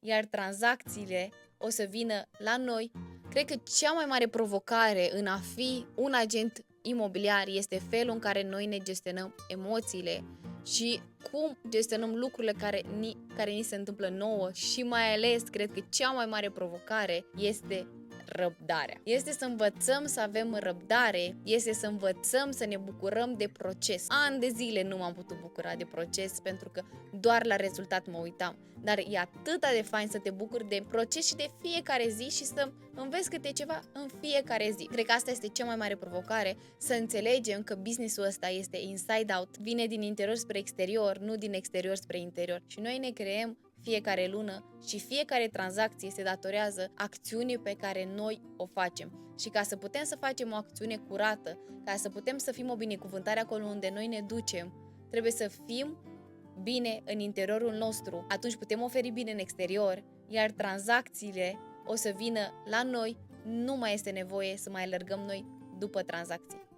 iar tranzacțiile o să vină la noi. Cred că cea mai mare provocare în a fi un agent imobiliar este felul în care noi ne gestionăm emoțiile și cum gestionăm lucrurile care ni se întâmplă nouă și mai ales cred că cea mai mare provocare este răbdarea. Este să învățăm să avem răbdare, este să învățăm să ne bucurăm de proces. Ani de zile nu m-am putut bucura de proces pentru că doar la rezultat mă uitam. Dar e atât de fain să te bucuri de proces și de fiecare zi și să înveți câte ceva în fiecare zi. Cred că asta este cea mai mare provocare, să înțelegem că businessul ăsta este inside out, vine din interior spre exterior, nu din exterior spre interior. Și noi ne creăm fiecare lună și fiecare tranzacție se datorează acțiunii pe care noi o facem. Și ca să putem să facem o acțiune curată, ca să putem să fim o binecuvântare acolo unde noi ne ducem, trebuie să fim bine în interiorul nostru. Atunci putem oferi bine în exterior, iar tranzacțiile o să vină la noi, nu mai este nevoie să mai alergăm noi după tranzacții.